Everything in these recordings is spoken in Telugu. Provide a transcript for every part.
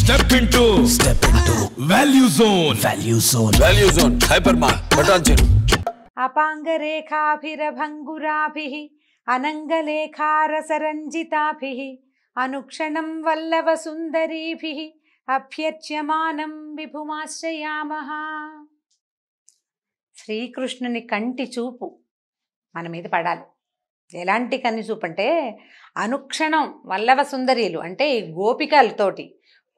Step into Value Zone. Value Zone. Hypermart. Button. అపాంగరేఖాభిరభంగురాభిః అనంగలేఖారసరంజితాభిః అనుక్షణం వల్లవసుందరీభిః అభ్యర్చ్యమానం విభుమాశ్రయామః. శ్రీకృష్ణుని కంటి చూపు మన మీద పడాలి. ఎలాంటి కన్ను చూపు అంటే అనుక్షణం వల్లవ సుందరీలు అంటే గోపికలతోటి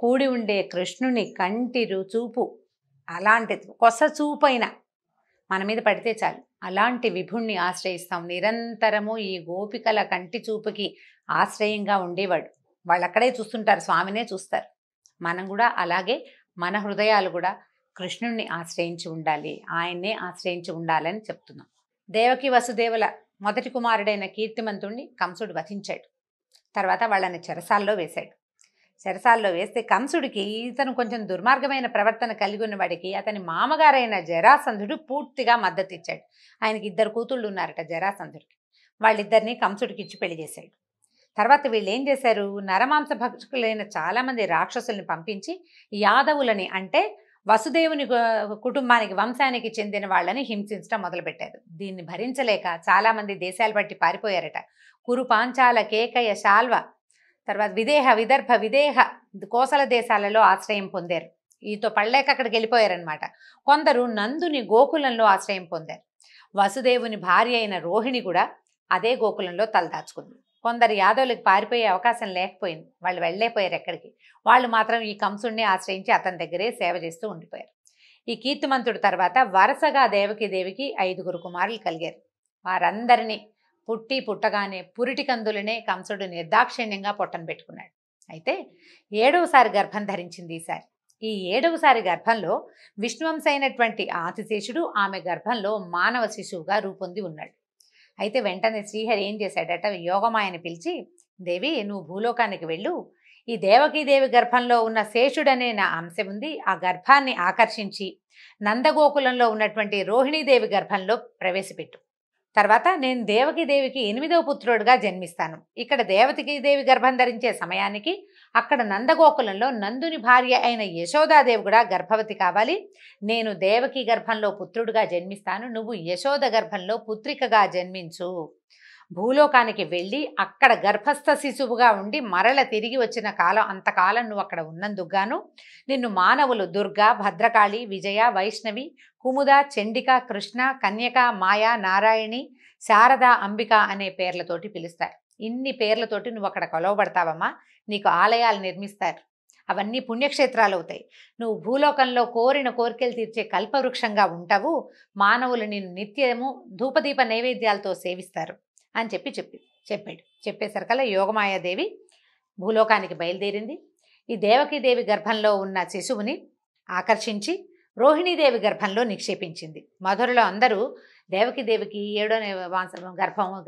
కూడి ఉండే కృష్ణుని కంటి చూపు అలాంటి కొస చూపైన మన మీద పడితే చాలు. అలాంటి విభుణ్ణి ఆశ్రయిస్తాం. నిరంతరము ఈ గోపికల కంటి చూపుకి ఆశ్రయంగా ఉండేవాడు. వాళ్ళు అక్కడే చూస్తుంటారు, స్వామినే చూస్తారు. మనం కూడా అలాగే మన హృదయాలు కూడా కృష్ణుణ్ణి ఆశ్రయించి ఉండాలి, ఆయన్నే ఆశ్రయించి ఉండాలని చెప్తున్నాం. దేవకి వసుదేవుల మొదటి కుమారుడైన కీర్తిమంతుణ్ణి కంసుడు వధించాడు. తర్వాత వాళ్ళని చెరసాల్లో వేశాడు. చెరసాల్లో వేస్తే కంసుడికి ఇతను కొంచెం దుర్మార్గమైన ప్రవర్తన కలిగి ఉన్నవాడికి అతని మామగారైన జరాసంధుడు పూర్తిగా మద్దతు ఇచ్చాడు. ఆయనకి 2 కూతుళ్ళు ఉన్నారట జరాసంధుడికి. వాళ్ళిద్దరినీ కంసుడికి ఇచ్చి పెళ్లి చేశాడు. తర్వాత వీళ్ళు ఏం చేశారు, నరమాంస భక్షకులైన చాలామంది రాక్షసుల్ని పంపించి యాదవులని అంటే వసుదేవుని కుటుంబానికి వంశానికి చెందిన వాళ్ళని హింసించడం మొదలుపెట్టారు. దీన్ని భరించలేక చాలామంది దేశాలు బట్టి పారిపోయారట. కురు, పాంచాల, కేకయ, శాల్వ, తర్వాత విదేహ, విదర్భ, విదేహ, కోసల దేశాలలో ఆశ్రయం పొందారు. ఈతో పడలేక అక్కడికి వెళ్ళిపోయారనమాట. కొందరు నందుని గోకులంలో ఆశ్రయం పొందారు. వసుదేవుని భార్య అయిన రోహిణి కూడా అదే గోకులంలో తలదాచుకుంది. కొందరు యాదవులకు పారిపోయే అవకాశం లేకపోయింది, వాళ్ళు వెళ్ళలేకపోయారు ఎక్కడికి. వాళ్ళు మాత్రం ఈ కంసుడిని ఆశ్రయించి అతని దగ్గరే సేవ చేస్తూ ఉండిపోయారు. ఈ కీర్తిమంతుడి తర్వాత వరుసగా దేవికి 5 కుమారులు కలిగారు. వారందరినీ పుట్టగానే పురిటి కందులనే కంసుడు నిర్దాక్షిణ్యంగా పొట్టను పెట్టుకున్నాడు. అయితే 7వసారి గర్భం ధరించింది ఈసారి. ఈ 7వసారి గర్భంలో విష్ణువంశ అయినటువంటి ఆదిశేషుడు ఆమె గర్భంలో మానవ శిశువుగా రూపొంది ఉన్నాడు. అయితే వెంటనే శ్రీహరి ఏం చేశాడట, యోగమాయని పిలిచి, దేవి నువ్వు భూలోకానికి వెళ్ళు, ఈ దేవకీదేవి గర్భంలో ఉన్న శేషుడనే నా అంశ ఉంది, ఆ గర్భాన్ని ఆకర్షించి నందగోకులంలో ఉన్నటువంటి రోహిణీదేవి గర్భంలో ప్రవేశపెట్టు. తర్వాత నేను దేవకీదేవికి 8వ పుత్రుడుగా జన్మిస్తాను. ఇక్కడ దేవకీదేవి గర్భం ధరించే సమయానికి అక్కడ నందగోకులంలో నందుని భార్య అయిన యశోదాదేవి కూడా గర్భవతి కావాలి. నేను దేవకి గర్భంలో పుత్రుడుగా జన్మిస్తాను, నువ్వు యశోద గర్భంలో పుత్రికగా జన్మించు. భూలోకానికి వెళ్ళి అక్కడ గర్భస్థ శిశువుగా ఉండి మరల తిరిగి వచ్చిన కాలం అంతకాలం నువ్వు అక్కడ ఉన్నందుకుగాను నిన్ను మానవులు దుర్గా, భద్రకాళి, విజయ, వైష్ణవి, కుముద, చండిక, కృష్ణ, కన్యక, మాయా, నారాయణి, శారద, అంబిక అనే పేర్లతోటి పిలుస్తారు. ఇన్ని పేర్లతోటి నువ్వు అక్కడ కొలవబడతావమ్మా. నీకు ఆలయాలు నిర్మిస్తారు, అవన్నీ పుణ్యక్షేత్రాలు అవుతాయి. నువ్వు భూలోకంలో కోరిన కోరికలు తీర్చే కల్పవృక్షంగా ఉంటావు. మానవులు నిన్ను నిత్యము ధూపదీప నైవేద్యాలతో సేవిస్తారు అని చెప్పాడు. చెప్పేసరికల్లా యోగమాయాదేవి భూలోకానికి బయలుదేరింది. ఈ దేవకీదేవి గర్భంలో ఉన్న శిశువుని ఆకర్షించి రోహిణీదేవి గర్భంలో నిక్షేపించింది. మధురలో అందరూ దేవకీదేవికి 7వ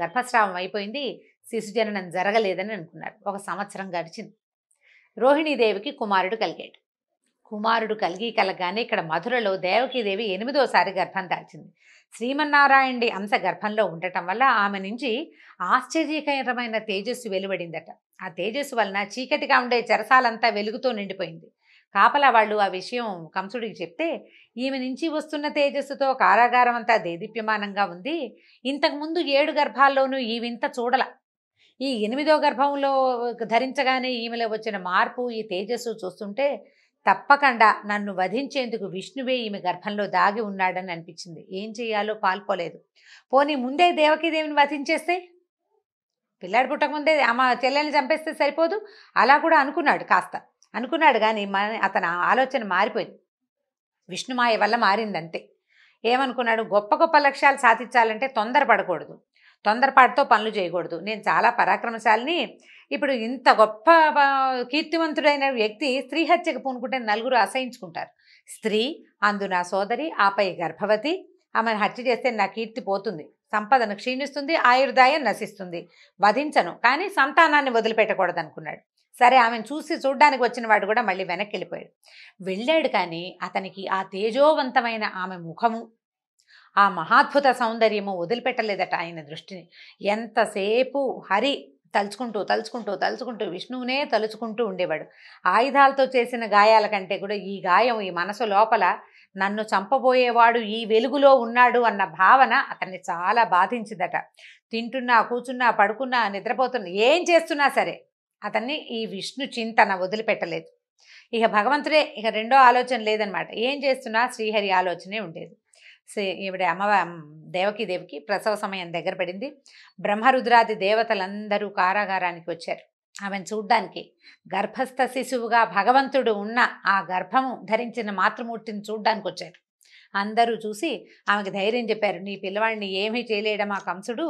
గర్భస్రావం అయిపోయింది, శిశు జననం జరగలేదని అనుకున్నారు. 1 సంవత్సరం గడిచింది. రోహిణీదేవికి కుమారుడు కలగానే ఇక్కడ మధురలో దేవకీదేవి 8వసారి గర్భం దాల్చింది. శ్రీమన్నారాయణుడి అంశ గర్భంలో ఉండటం వల్ల ఆమె నుంచి ఆశ్చర్యకరమైన తేజస్సు వెలువడిందట. ఆ తేజస్సు వలన చీకటిగా ఉండే చెరసాలంతా వెలుగుతో నిండిపోయింది. కాపలా వాళ్ళు ఆ విషయం కంసుడికి చెప్తే, ఈమె నుంచి వస్తున్న తేజస్సుతో కారాగారం అంతా దేదీప్యమానంగా ఉంది, ఇంతకుముందు 7 గర్భాల్లోనూ ఈ వింత చూడల, ఈ 8వ గర్భంలో ధరించగానే ఈమెలో వచ్చిన మార్పు, ఈ తేజస్సు చూస్తుంటే తప్పకుండా నన్ను వధించేందుకు విష్ణువే ఈమె గర్భంలో దాగి ఉన్నాడని అనిపించింది. ఏం చేయాలో పాల్పోలేదు. పోనీ ముందే దేవకీదేవిని వధించేస్తే, పిల్లాడు పుట్టకముందే ఆమె చెల్లెల్ని చంపేస్తే సరిపోదు, అలా కూడా అనుకున్నాడు కానీ అతని ఆలోచన మారిపోయింది. విష్ణుమాయ వల్ల మారిందంతే. ఏమనుకున్నాడు, గొప్ప లక్ష్యాలు సాధించాలంటే తొందరపడకూడదు, తొందరపాటుతో పనులు చేయకూడదు. నేను చాలా పరాక్రమశాలిని, ఇప్పుడు ఇంత గొప్ప కీర్తివంతుడైన వ్యక్తి స్త్రీ హత్యకు పూనుకుంటే 4 అసహించుకుంటారు. స్త్రీ, అందు నా సోదరి, ఆపై గర్భవతి, ఆమెను హత్య చేస్తే నా కీర్తి పోతుంది, సంపదను క్షీణిస్తుంది, ఆయుర్దాయం నశిస్తుంది, వధించను, కానీ సంతానాన్ని వదిలిపెట్టకూడదు అనుకున్నాడు. సరే, ఆమెను చూడ్డానికి వచ్చిన వాడు కూడా మళ్ళీ వెనక్కి వెళ్ళాడు. కానీ అతనికి ఆ తేజోవంతమైన ఆమె ముఖము, ఆ మహాద్భుత సౌందర్యము వదిలిపెట్టలేదట ఆయన దృష్టిని. ఎంతసేపు హరి తలుచుకుంటూ తలుచుకుంటూ తలుచుకుంటూ విష్ణువునే తలుచుకుంటూ ఉండేవాడు. ఆయుధాలతో చేసిన గాయాల కంటే కూడా ఈ గాయం, ఈ మనసు లోపల నన్ను చంపబోయేవాడు ఈ వెలుగులో ఉన్నాడు అన్న భావన అతన్ని చాలా బాధించిందట. తింటున్నా, కూర్చున్నా, పడుకున్నా, నిద్రపోతున్నా, ఏం చేస్తున్నా సరే అతన్ని ఈ విష్ణు చింతన వదిలిపెట్టలేదు. ఇక భగవంతుడే, ఇక రెండో ఆలోచన లేదనమాట. ఏం చేస్తున్నా శ్రీహరి ఆలోచనే ఉండేది. ఈవిడ దేవకి ప్రసవ సమయం దగ్గర పడింది. బ్రహ్మరుద్రాది దేవతలందరూ కారాగారానికి వచ్చారు ఆమెను చూడ్డానికి. గర్భస్థ శిశువుగా భగవంతుడు ఉన్న ఆ గర్భము ధరించిన మాతృమూర్తిని చూడ్డానికి వచ్చారు. అందరూ చూసి ఆమెకు ధైర్యం చెప్పారు. నీ పిల్లవాడిని ఏమీ చేయలేడమా కంసుడు,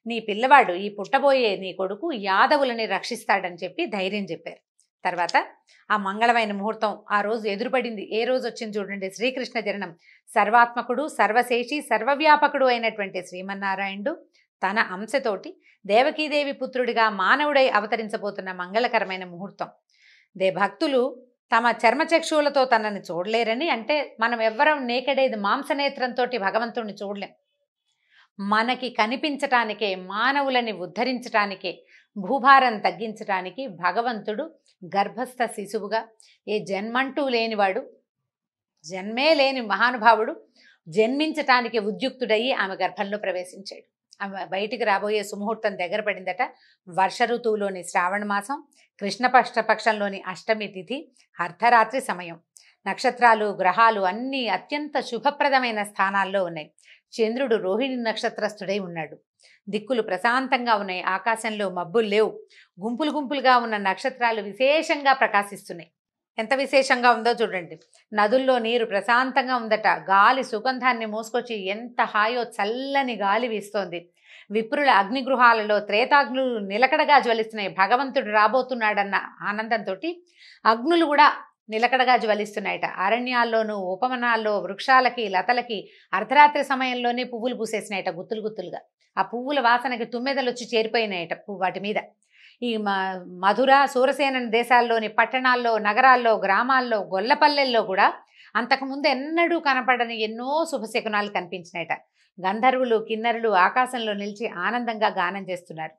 నీ పిల్లవాడు, ఈ పుట్టబోయే నీ కొడుకు యాదవులని రక్షిస్తాడని చెప్పి ధైర్యం చెప్పారు. తర్వాత ఆ మంగళమైన ముహూర్తం ఆ రోజు ఎదురుపడింది. ఏ రోజు వచ్చింది చూడండి, శ్రీకృష్ణ జననం. సర్వాత్మకుడు, సర్వశేషి, సర్వవ్యాపకుడు అయినటువంటి శ్రీమన్నారాయణుడు తన అంశతోటి దేవకీదేవి పుత్రుడిగా మానవుడై అవతరించబోతున్న మంగళకరమైన ముహూర్తం. భక్తులు తమ చర్మచక్షువులతో తనని చూడలేరని, అంటే మనం ఎవ్వరం నేకడేది మాంసనేత్రంతో భగవంతుడిని చూడలేం. మనకి కనిపించటానికే, మానవులని ఉద్ధరించటానికే, భూభారం తగ్గించటానికి భగవంతుడు గర్భస్థ శిశువుగా, ఏ జన్మంటూ లేనివాడు, జన్మే లేని మహానుభావుడు జన్మించటానికి ఉద్యుక్తుడయ్యి ఆమె గర్భంలో ప్రవేశించాడు. ఆమె బయటికి రాబోయే సుముహూర్తం దగ్గర పడిందట. వర్ష ఋతువులోని శ్రావణ మాసం, కృష్ణపక్షంలోని అష్టమి తిథి, అర్ధరాత్రి సమయం. నక్షత్రాలు, గ్రహాలు అన్నీ అత్యంత శుభప్రదమైన స్థానాల్లో ఉన్నాయి. చంద్రుడు రోహిణి నక్షత్రస్థుడై ఉన్నాడు. దిక్కులు ప్రశాంతంగా ఉన్నాయి. ఆకాశంలో మబ్బులు లేవు. గుంపులు గుంపులుగా ఉన్న నక్షత్రాలు విశేషంగా ప్రకాశిస్తున్నాయి. ఎంత విశేషంగా ఉందో చూడండి. నదుల్లో నీరు ప్రశాంతంగా ఉందట. గాలి సుగంధాన్ని మోసుకొచ్చి ఎంత హాయో చల్లని గాలి వీస్తోంది. విప్రుల అగ్నిగృహాలలో త్రేతాగ్నులు నిలకడగా జ్వలిస్తున్నాయి. భగవంతుడు రాబోతున్నాడన్న ఆనందంతో అగ్నులు కూడా నిలకడగా జ్వలిస్తున్నాయట. అరణ్యాల్లోనూ ఉపవనాల్లో వృక్షాలకి, లతలకి అర్ధరాత్రి సమయంలోనే పువ్వులు పూసేసినాయట, గుత్తులు గుత్తులుగా. ఆ పువ్వుల వాసనకి తుమ్మెదలు వచ్చి చేరిపోయినాయట వాటి మీద. ఈ మధుర, సూరసేన దేశాల్లోని పట్టణాల్లో, నగరాల్లో, గ్రామాల్లో, గొల్లపల్లెల్లో కూడా అంతకుముందు ఎన్నడూ కనపడని ఎన్నో శుభశకునాలు కనిపించినాయట. గంధర్వులు, కిన్నరులు ఆకాశంలో నిలిచి ఆనందంగా గానం చేస్తున్నారు.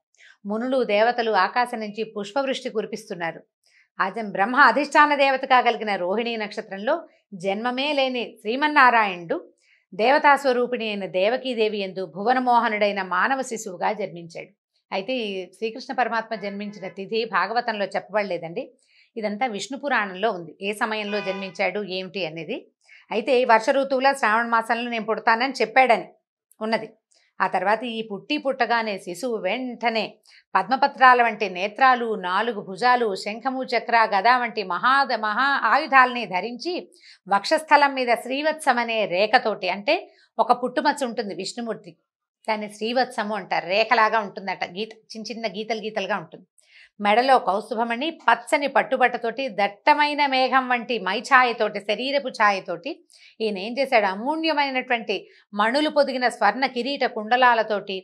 మునులు, దేవతలు ఆకాశం నుంచి పుష్పవృష్టి కురిపిస్తున్నారు. బ్రహ్మ అధిష్టాన దేవతగా కలిగిన రోహిణీ నక్షత్రంలో జన్మమే లేని శ్రీమన్నారాయణుడు దేవతా స్వరూపిణి అయిన దేవకీదేవి యందు భువనమోహనుడైన మానవ శిశువుగా జన్మించాడు. అయితే ఈ శ్రీకృష్ణ పరమాత్మ జన్మించిన తిథి భాగవతంలో చెప్పబడలేదండి. ఇదంతా విష్ణు పురాణంలో ఉంది, ఏ సమయంలో జన్మించాడు ఏమిటి అనేది. అయితే వర్ష ఋతువులో శ్రావణ మాసంలో నేను పుడతానని చెప్పాడని ఉన్నది. ఆ తర్వాత ఈ పుట్టగానే శిశువు వెంటనే పద్మపత్రాల వంటి నేత్రాలు, 4 భుజాలు, శంఖము, చక్ర, గద వంటి మహా ఆయుధాలని ధరించి వక్షస్థలం మీద శ్రీవత్సం అనే రేఖతోటి, అంటే ఒక పుట్టుమచ్చ ఉంటుంది విష్ణుమూర్తి, దాన్ని శ్రీవత్సము అంటారు. రేఖలాగా ఉంటుందట, చిన్న చిన్న గీతలుగా ఉంటుంది. మెడలో కౌస్తుభమణి, పచ్చని పట్టుబట్టతోటి, దట్టమైన మేఘం వంటి మైఛాయతోటి, శరీరపు ఛాయతోటి ఈయన ఏం చేశాడు, అమూల్యమైనటువంటి మణులు పొదిగిన స్వర్ణ కిరీట కుండలాలతోటి,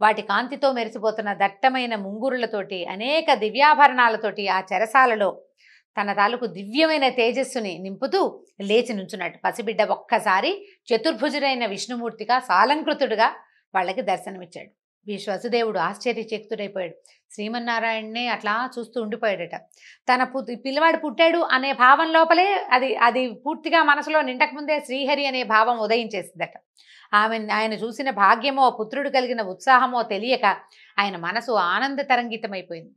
వాటి కాంతితో మెరిసిపోతున్న దట్టమైన ముంగురులతోటి, అనేక దివ్యాభరణాలతోటి ఆ చెరసాలలో తన తాలూకు దివ్యమైన తేజస్సుని నింపుతూ లేచి నుంచున్నాడు. పసిబిడ్డ ఒక్కసారి చతుర్భుజుడైన విష్ణుమూర్తిగా సాలంకృతుడుగా వాళ్ళకి దర్శనమిచ్చాడు. వసుదేవుడు ఆశ్చర్యచకితుడైపోయాడు. శ్రీమన్నారాయణనే అట్లా చూస్తూ ఉండిపోయాడట. తన పిల్లవాడు పుట్టాడు అనే భావం లోపలే అది పూర్తిగా మనసులో నిండకముందే శ్రీహరి అనే భావం ఉదయించేసిందట. ఆయన చూసిన భాగ్యమో, పుత్రుడు కలిగిన ఉత్సాహమో తెలియక ఆయన మనసు ఆనంద తరంగితమైపోయింది.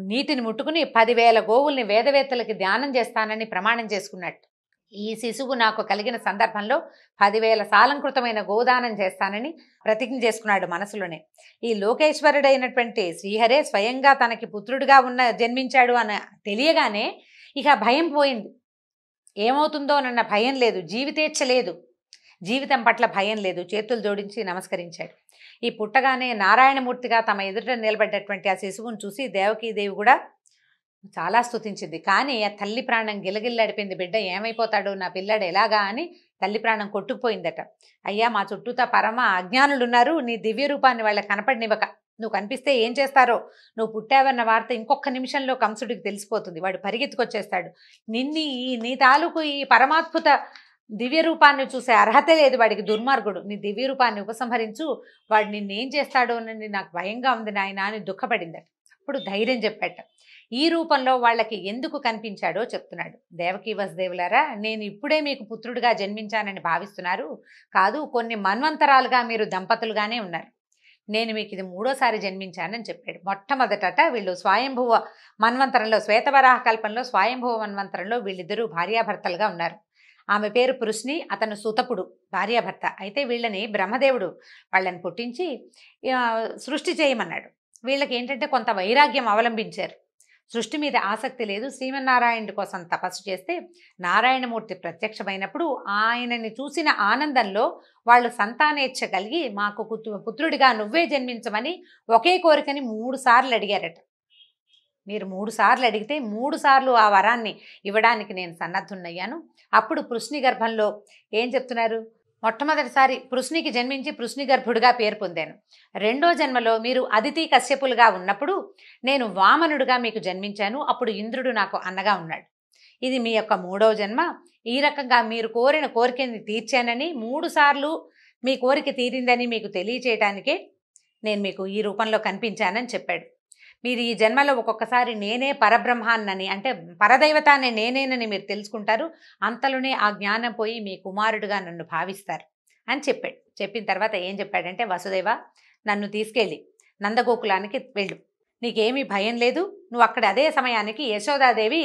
నీటిని ముట్టుకుని 10,000 గోవుల్ని వేదవేత్తలకి ధ్యానం చేస్తానని ప్రమాణం చేసుకున్నట్టు. ఈ శిశువు నాకు కలిగిన సందర్భంలో 10,000 సాలంకృతమైన గోదానం చేస్తానని ప్రతిజ్ఞ చేసుకున్నాడు మనసులోనే. ఈ లోకేశ్వరుడైనటువంటి శ్రీహరే స్వయంగా తనకి పుత్రుడిగా జన్మించాడు అని తెలియగానే ఇక భయం పోయింది. ఏమవుతుందోనన్న భయం లేదు, జీవితేచ్ఛ లేదు, జీవితం పట్ల భయం లేదు. చేతులు జోడించి నమస్కరించాడు. ఈ పుట్టగానే నారాయణమూర్తిగా తమ ఎదుట నిలబడ్డటువంటి ఆ శిశువును చూసి దేవకీదేవి కూడా చాలా స్తుతించింది. కానీ ఆ తల్లి ప్రాణం గిలగిల్లాడిపోయింది. బిడ్డ ఏమైపోతాడు, నా పిల్లాడు ఎలాగా అని తల్లి ప్రాణం కొట్టుకుపోయిందట. అయ్యా, మా చుట్టూతా పరమ అజ్ఞానులున్నారు, నీ దివ్య రూపాన్ని వాళ్ళకి కనపడినివ్వక, నువ్వు కనిపిస్తే ఏం చేస్తారో, నువ్వు పుట్టావన్న వార్త ఇంకొక నిమిషంలో కంసుడికి తెలిసిపోతుంది, వాడు పరిగెత్తుకొచ్చేస్తాడు. నీ తాలూకు ఈ పరమాద్భుత దివ్య రూపాన్ని చూసే అర్హత లేదు వాడికి, దుర్మార్గుడు, నీ దివ్య రూపాన్ని ఉపసంహరించు, వాడు నిన్నేం చేస్తాడో అని నాకు భయంగా ఉంది నాయన అని దుఃఖపడిందట. అప్పుడు ధైర్యం చెప్పాట. ఈ రూపంలో వాళ్ళకి ఎందుకు కనిపించాడో చెప్తున్నాడు. దేవకీ వసుదేవులారా, నేను ఇప్పుడే మీకు పుత్రుడిగా జన్మించానని భావిస్తున్నారు. కాదు, కొన్ని మన్వంతరాలుగా మీరు దంపతులుగానే ఉన్నారు. నేను మీకు ఇది 3వసారి జన్మించానని చెప్పాడు. మొట్టమొదట వీళ్ళు స్వయంభువ మన్వంతరంలో, శ్వేతవరాహ కల్పంలో స్వయంభువ మన్వంతరంలో వీళ్ళిద్దరూ భార్యాభర్తలుగా ఉన్నారు. ఆమె పేరు పృశ్ని, అతను సుతపుడు, భార్యాభర్త. అయితే వీళ్ళని బ్రహ్మదేవుడు వాళ్ళని పుట్టించి సృష్టి చేయమన్నాడు. వీళ్ళకి ఏంటంటే కొంత వైరాగ్యం అవలంబించారు. సృష్టి మీద ఆసక్తి లేదు. శ్రీమన్నారాయణుడి కోసం తపస్సు చేస్తే నారాయణమూర్తి ప్రత్యక్షమైనప్పుడు ఆయనని చూసిన ఆనందంలో వాళ్ళు సంతానేచ్ఛ కలిగి మాకు పుత్రుడిగా నువ్వే జన్మించమని ఒకే కోరికని 3 సార్లు అడిగారట. మీరు 3 సార్లు అడిగితే 3 సార్లు ఆ వరాన్ని ఇవ్వడానికి నేను సన్నద్ధున్నయ్యాను. అప్పుడు పృశ్ని గర్భంలో ఏం చెప్తున్నారు? మొట్టమొదటిసారి పృశ్నికి జన్మించి పృశ్ని గర్భుడిగా పేరు పొందాను. 2వ జన్మలో మీరు అదితి కశ్యపులుగా ఉన్నప్పుడు నేను వామనుడిగా మీకు జన్మించాను. అప్పుడు ఇంద్రుడు నాకు అన్నగా ఉన్నాడు. ఇది మీ యొక్క 3వ జన్మ. ఈ రకంగా మీరు కోరిన కోరికని తీర్చానని, 3 సార్లు మీ కోరిక తీరిందని మీకు తెలియచేయటానికే నేను మీకు ఈ రూపంలో కనిపించానని చెప్పాడు. మీరు ఈ జన్మలో ఒక్కొక్కసారి నేనే పరబ్రహ్మాన్నని, అంటే పరదైవతాన్ని నేనేనని మీరు తెలుసుకుంటారు. అంతలోనే ఆ జ్ఞానం పోయి మీ కుమారుడుగా నన్ను భావిస్తారు అని చెప్పాడు. చెప్పిన తర్వాత ఏం చెప్పాడంటే, వసుదేవ, నన్ను తీసుకెళ్ళి నందగోకులానికి వెళ్ళు. నీకేమీ భయం లేదు. నువ్వు అక్కడ అదే సమయానికి యశోదాదేవి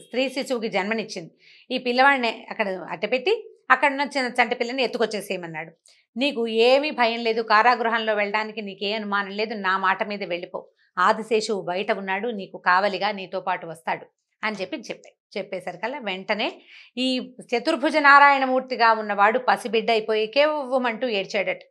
స్త్రీ శిశువుకి జన్మనిచ్చింది. ఈ పిల్లవాడిని అక్కడ అట్టపెట్టి అక్కడ ఉన్న చిన్న చంటి పిల్లని ఎత్తుకొచ్చేసేయమన్నాడు. నీకు ఏమీ భయం లేదు. కారాగృహంలో వెళ్ళడానికి నీకే అనుమానం లేదు. నా మాట మీద వెళ్ళిపో. ఆదిశేషువు బయట ఉన్నాడు, నీకు కావలిగా నీతో పాటు వస్తాడు అని చెప్పేసరికల్లా వెంటనే ఈ చతుర్భుజ నారాయణమూర్తిగా ఉన్నవాడు పసిబిడ్డ అయిపోయి కేవ్వమంటూ ఏడ్చాడట.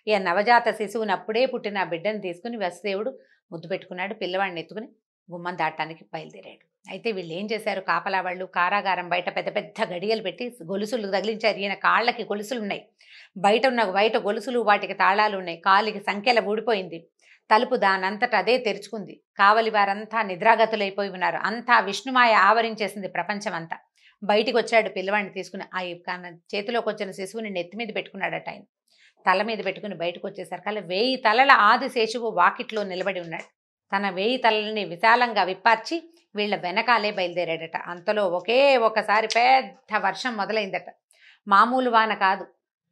ఇక నవజాత శిశువుని అప్పుడే పుట్టిన బిడ్డను తీసుకుని వసుదేవుడు ముద్దు పెట్టుకున్నాడు. పిల్లవాడిని ఎత్తుకుని గుమ్మం దాటానికి బయలుదేరాడు. అయితే వీళ్ళు ఏం చేశారు? కాపలా వాళ్ళు కారాగారం బయట పెద్ద పెద్ద గడియలు పెట్టి గొలుసులు తగిలించారు. ఈయన కాళ్ళకి గొలుసులు ఉన్నాయి, బయట గొలుసులు, వాటికి తాళాలు ఉన్నాయి. కాలికి సంఖ్యల ఊడిపోయింది. తలుపు దానంతట అదే తెరుచుకుంది. కావలి వారంతా నిద్రాగతులైపోయి ఉన్నారు. అంతా విష్ణుమాయ ఆవరించేసింది ప్రపంచం అంతా. బయటికి వచ్చాడు పిల్లవాడిని తీసుకుని. ఆ చేతిలోకి వచ్చిన శిశువుని నెత్తి మీద పెట్టుకున్నాడట. ఆయన తల మీద పెట్టుకుని బయటకు వచ్చేసరికల్లా 1000 తలల ఆదిశేషువు వాకిట్లో నిలబడి ఉన్నాడు. తన 1000 తలలని విశాలంగా విప్పార్చి వీళ్ళ వెనకాలే బయలుదేరాడట. అంతలో ఒకసారి పెద్ద వర్షం మొదలైందట. మామూలు వాన కాదు.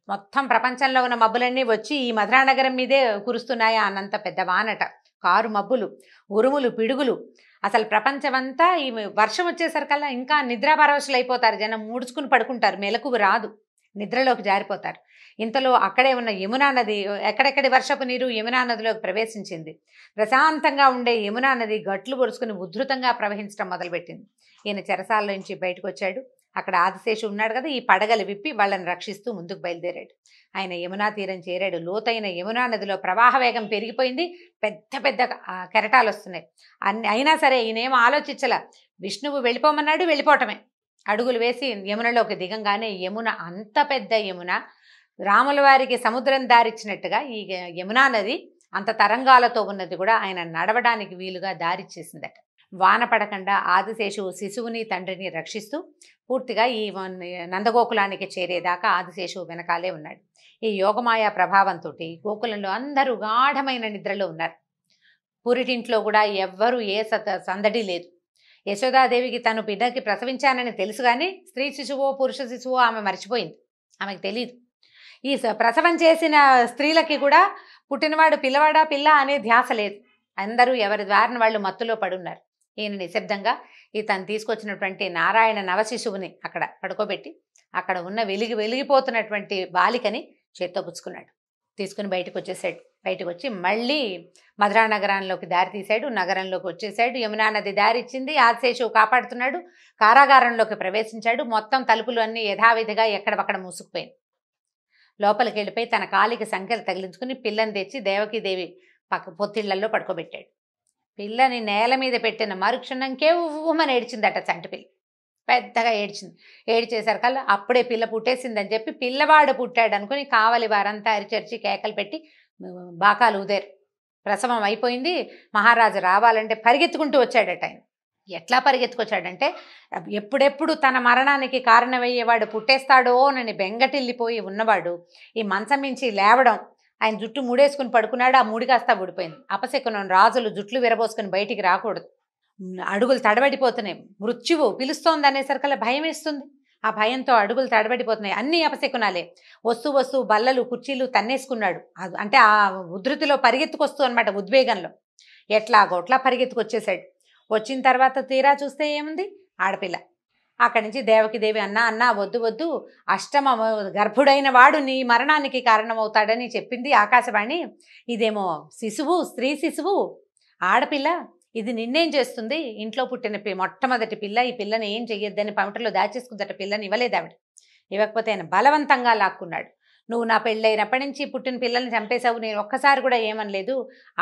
మొత్తం ప్రపంచంలో ఉన్న మబ్బులన్నీ వచ్చి ఈ మధురానగరం మీదే కురుస్తున్నాయా అన్నంత పెద్ద వానట. కారు మబ్బులు, ఉరుములు, పిడుగులు. అసలు ప్రపంచమంతా ఈ వర్షం వచ్చేసరికల్లా ఇంకా నిద్రాపరవశులు అయిపోతారు. జనం ముడుచుకుని పడుకుంటారు. మెలకువ రాదు, నిద్రలోకి జారిపోతారు. ఇంతలో అక్కడే ఉన్న యమునా నది, ఎక్కడెక్కడి వర్షపు నీరు యమునా నదిలోకి ప్రవేశించింది. ప్రశాంతంగా ఉండే యమునా నది గట్లు పొడుచుకుని ఉధృతంగా ప్రవహించడం మొదలుపెట్టింది. ఈయన చెరసాల నుంచి బయటకు వచ్చాడు. అక్కడ ఆదిశేషు ఉన్నాడు కదా, ఈ పడగలు విప్పి వాళ్ళని రక్షిస్తూ ముందుకు బయలుదేరాడు. ఆయన యమునా తీరం చేరాడు. లోతైన యమునా నదిలో ప్రవాహ వేగం పెరిగిపోయింది. పెద్ద పెద్ద కెరటాలు వస్తున్నాయి. అయినా సరే ఈయనేమో ఆలోచించలా. విష్ణువు వెళ్ళిపోమన్నాడు, వెళ్ళిపోవటమే. అడుగులు వేసి యమునలోకి దిగంగానే యమున, అంత పెద్ద యమున, రాముల వారికి సముద్రం దారిచ్చినట్టుగా ఈ యమునా నది అంత తరంగాలతో ఉన్నది కూడా ఆయన నడవడానికి వీలుగా దారిచ్చేసిందట. వాన పడకుండా ఆదిశేషువు శిశువుని తండ్రిని రక్షిస్తూ పూర్తిగా ఈ నందగోకులానికి చేరేదాకా ఆదిశేషువు వెనకాలే ఉన్నాడు. ఈ యోగమాయా ప్రభావంతో గోకులంలో అందరూ గాఢమైన నిద్రలో ఉన్నారు. పురిటింట్లో కూడా ఎవ్వరూ ఏ సందడి లేదు. యశోదాదేవికి తను బిడ్డకి ప్రసవించానని తెలుసు, కానీ స్త్రీ శిశువో పురుష శిశువో ఆమె మర్చిపోయింది. ఆమెకు తెలియదు. ఈ ప్రసవం చేసిన స్త్రీలకి కూడా పుట్టినవాడు పిల్లవాడా పిల్ల అనే ధ్యాస లేదు. అందరూ ఎవరి ద్వారాన వాళ్ళు మత్తులో పడున్నారు. ఈయన నిశ్శబ్దంగా తను తీసుకొచ్చినటువంటి నారాయణ నవశిశువుని అక్కడ పడుకోబెట్టి అక్కడ ఉన్న వెలిగిపోతున్నటువంటి బాలికని చేత్తో పుచ్చుకున్నాడు. తీసుకుని బయటకు వచ్చేసాడు. బయటకు వచ్చి మళ్ళీ మధురా నగరంలోకి దారి తీశాడు. నగరంలోకి వచ్చేసాడు. యమునా నది దారి ఇచ్చింది. ఆదిశేషువు కాపాడుతున్నాడు. కారాగారంలోకి ప్రవేశించాడు. మొత్తం తలుపులు అన్నీ యథావిధిగా ఎక్కడపక్కడ మూసుకుపోయింది. లోపలికి వెళ్ళిపోయి తన కాలికి సంఖ్యలు తగిలించుకుని పిల్లని తెచ్చి దేవకీదేవి పొత్తిళ్లలో పడుకోబెట్టాడు. పిల్లని నేల మీద పెట్టిన మరుక్షణంకే ఉమ్మని ఏడ్చిందట చంటిపిల్ల. పెద్దగా ఏడ్చింది. ఏడ్చేసరికల్లా అప్పుడే పిల్ల పుట్టేసిందని చెప్పి పిల్లవాడు పుట్టాడు అనుకుని కావలి వారంతా అరిచరిచి కేకలు పెట్టి బాకాలు ఊదారు. ప్రసవం అయిపోయింది. మహారాజు రావాలంటే పరిగెత్తుకుంటూ వచ్చాడట. ఆయన ఎట్లా పరిగెత్తుకొచ్చాడంటే, ఎప్పుడెప్పుడు తన మరణానికి కారణమయ్యేవాడు పుట్టేస్తాడో అని బెంగటిల్లిపోయి ఉన్నవాడు ఈ మంచం మించి లేవడం, ఆయన జుట్టు ముడేసుకుని పడుకున్నాడు. ఆ ముడి కాస్త ఊడిపోయింది. అపశకునం, రాజులు జుట్లు విరబోసుకుని బయటికి రాకూడదు, అడుగులు తడబడిపోతున్నాయి, మృత్యువు పిలుస్తోంది అనేసరికల్లా భయం వేస్తుంది. ఆ భయంతో అడుగులు తడబడిపోతున్నాయి. అన్ని అపశకునాలే. వస్తూ బల్లలు కుర్చీలు తన్నేసుకున్నాడు. అంటే ఆ ఉధృతిలో పరిగెత్తుకొస్తూ అనమాట, ఉద్వేగంలో ఎట్లాగోట్లా పరిగెత్తుకొచ్చేసాడు. వచ్చిన తర్వాత తీరా చూస్తే ఏముంది, ఆడపిల్ల. అక్కడి నుంచి దేవకిదేవి అన్నా వద్దు, అష్టమ గర్భుడైన వాడు నీ మరణానికి కారణమవుతాడని చెప్పింది ఆకాశవాణి. ఇదేమో శిశువు, స్త్రీ శిశువు, ఆడపిల్ల, ఇది నిన్నేం చేస్తుంది? ఇంట్లో పుట్టిన మొట్టమొదటి పిల్ల, ఈ పిల్లని ఏం చెయ్యొద్దని పమిటలో దాచేసుకుందట. పిల్లని ఇవ్వలేదు ఆవిడ. ఇవ్వకపోతే ఆయన బలవంతంగా లాక్కున్నాడు. నువ్వు నా పెళ్ళైనప్పటి నుంచి పుట్టిన పిల్లల్ని చంపేశావు, నేను ఒక్కసారి కూడా ఏమనలేదు.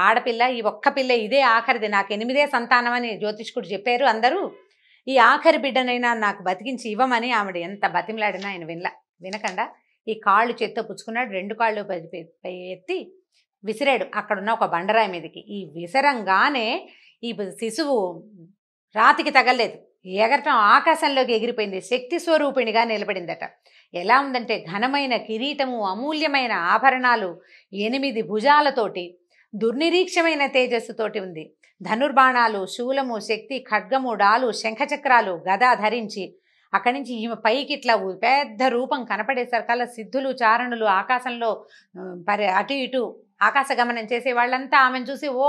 ఆడపిల్ల, ఈ ఒక్క పిల్ల ఇదే ఆఖరిది, నాకు 8వ సంతానం అని జ్యోతిష్కుడు చెప్పారు అందరూ. ఈ ఆఖరి బిడ్డనైనా నాకు బతికించి ఇవ్వమని ఆవిడ ఎంత బతిమలాడినా ఆయన వినకుండా ఈ కాళ్ళు చేత్తో పుచ్చుకున్నాడు. 2 కాళ్ళు ఎత్తి విసిరాడు అక్కడున్న ఒక బండరాయి మీదకి. ఈ విసరంగానే ఈ శిశువు రాతికి తగలేదు, ఎగరటం ఆకాశంలోకి ఎగిరిపోయింది. శక్తి స్వరూపిణిగా నిలబడిందట. ఎలా ఉందంటే ఘనమైన కిరీటము, అమూల్యమైన ఆభరణాలు, 8 భుజాలతోటి, దుర్నిరీక్షమైన తేజస్సుతోటి ఉంది. ధనుర్బాణాలు, శూలము, శక్తి, ఖడ్గము, డాలు, శంఖచక్రాలు, గద ధరించి అక్కడి నుంచి ఈమె పైకి ఇట్లా పెద్ద రూపం కనపడేసరికల్లా సిద్ధులు, చారణులు ఆకాశంలో అటు ఇటు ఆకాశ గమనం చేసే వాళ్ళంతా ఆమెను చూసి ఓ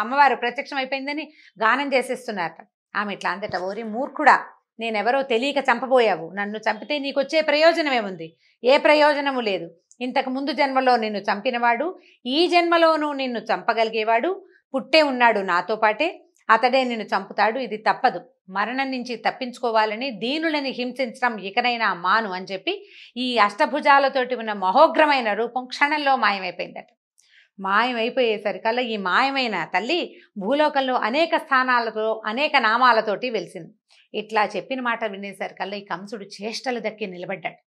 అమ్మవారు ప్రత్యక్షం అయిపోయిందని గానం చేసేస్తున్నారట. ఆమె ఇట్లా అంతట, ఓరి మూర్ఖుడా, నేనెవరో తెలియక చంపబోయావు. నన్ను చంపితే నీకొచ్చే ప్రయోజనమేముంది? ఏ ప్రయోజనము లేదు. ఇంతకు ముందు జన్మలో నిన్ను చంపినవాడు ఈ జన్మలోనూ నిన్ను చంపగలిగేవాడు పుట్టే ఉన్నాడు నాతో పాటే. అతడే నిన్ను చంపుతాడు. ఇది తప్పదు. మరణం నుంచి తప్పించుకోవాలని దీనులని హింసించడం ఇకనైనా మాను అని చెప్పి ఈ అష్టభుజాలతోటి ఉన్న మహోగ్రమైన రూపం క్షణంలో మాయమైపోయిందట. మాయమైపోయేసరికల్లా ఈ మాయమైన తల్లి భూలోకంలో అనేక స్థానాలతో అనేక నామాలతోటి వెలిసింది. ఇట్లా చెప్పిన మాట వినేసరికల్లా ఈ కంసుడు చేష్టలు దక్కి నిలబడ్డాడు.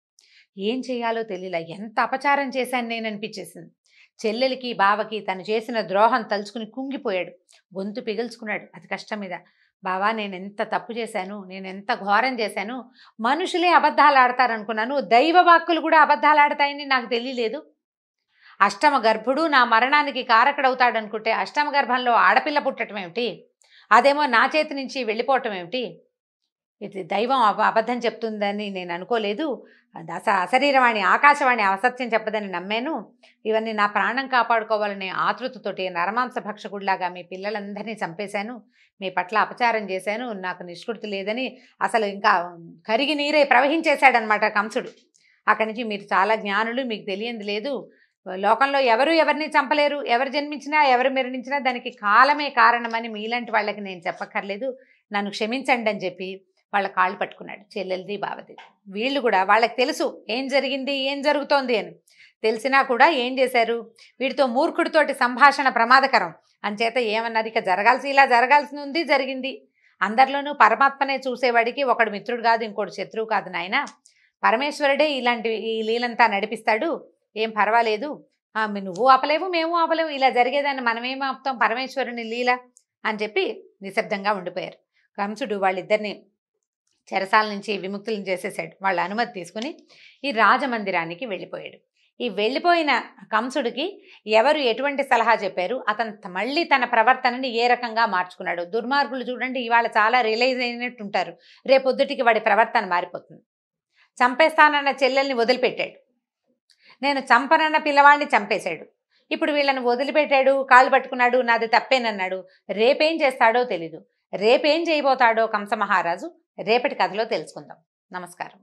ఏం చేయాలో తెలియలా. ఎంత అపచారం చేశాను నేను అనిపించేసింది. చెల్లెలికి బావకి తను చేసిన ద్రోహం తలుచుకుని కుంగిపోయాడు. గొంతు పిగుల్చుకున్నాడు అతి కష్టం మీద. బావా, నేను ఎంత తప్పు చేశాను, నేను ఎంత ఘోరం చేశాను. మనుషులే అబద్ధాలు ఆడతారనుకున్నాను, దైవ వాక్కులు కూడా అబద్ధాలు ఆడతాయని నాకు తెలియలేదు. అష్టమ గర్భుడు నా మరణానికి కారకుడవుతాడనుకుంటే అష్టమ గర్భంలో ఆడపిల్ల పుట్టడం ఏమిటి? అదేమో నా చేతి నుంచి వెళ్ళిపోవటం ఏమిటి? ఇది దైవం అబద్ధం చెప్తుందని నేను అనుకోలేదు. అశరీరవాణి ఆకాశవాణి అసత్యం చెప్పదని నమ్మాను. ఇవన్నీ నా ప్రాణం కాపాడుకోవాలనే ఆతృతతోటి నరమాంస భక్షకుడిలాగా మీ పిల్లలందరినీ చంపేశాను. మీ పట్ల అపచారం చేశాను. నాకు నిష్కృతి లేదని అసలు ఇంకా కరిగి నీరే ప్రవహించేశాడనమాట కంసుడు. అక్కడి నుంచి మీరు చాలా జ్ఞానులు, మీకు తెలియంది లేదు. లోకంలో ఎవరు ఎవరిని చంపలేరు. ఎవరు జన్మించినా ఎవరు మరణించినా దానికి కాలమే కారణమని మీలాంటి వాళ్ళకి నేను చెప్పక్కర్లేదు. నన్ను క్షమించండి అని చెప్పి వాళ్ళ కాళ్ళు పట్టుకున్నాడు, చెల్లెలది బావది. వీళ్ళు కూడా వాళ్ళకి తెలుసు ఏం జరిగింది, ఏం జరుగుతోంది అని. తెలిసినా కూడా ఏం చేశారు, వీడితో మూర్ఖుడితోటి సంభాషణ ప్రమాదకరం అంచేత ఏమన్నారు, ఇక ఇలా జరగాల్సి ఉంది, జరిగింది. అందరిలోనూ పరమాత్మనే చూసేవాడికి ఒకడు మిత్రుడు కాదు, ఇంకోటి శత్రువు కాదు నాయన. పరమేశ్వరుడే ఈ లీలంతా నడిపిస్తాడు, ఏం పర్వాలేదు. నువ్వు ఆపలేవు, మేము ఆపలేవు, ఇలా జరిగేదాన్ని మనమేం ఆపుతాం, పరమేశ్వరుని లీల అని చెప్పి నిశ్శబ్దంగా ఉండిపోయారు. కంసుడు వాళ్ళిద్దరిని చెరసాల నుంచి విముక్తులను చేసేసాడు. వాళ్ళ అనుమతి తీసుకుని ఈ రాజమందిరానికి వెళ్ళిపోయాడు. ఈ వెళ్ళిపోయిన కంసుడికి ఎవరు ఎటువంటి సలహా చెప్పారు, అతను మళ్ళీ తన ప్రవర్తనని ఏ రకంగా మార్చుకున్నాడు. దుర్మార్గులు చూడండి, ఇవాళ చాలా రియలైజ్ అయినట్టు ఉంటారు, రేపొద్దుటికి వాడి ప్రవర్తన మారిపోతుంది. చంపేస్తానన్న చెల్లెల్ని వదిలిపెట్టాడు, నేను చంపనన్న పిల్లవాడిని చంపేశాడు. ఇప్పుడు వీళ్ళని వదిలిపెట్టాడు, కాళ్ళు పట్టుకున్నాడు, నాది తప్పేనన్నాడు. రేపేం చేస్తాడో తెలీదు. రేపేం చేయబోతాడో కంస మహారాజు రేపటి కథలో తెలుసుకుందాం. నమస్కారం.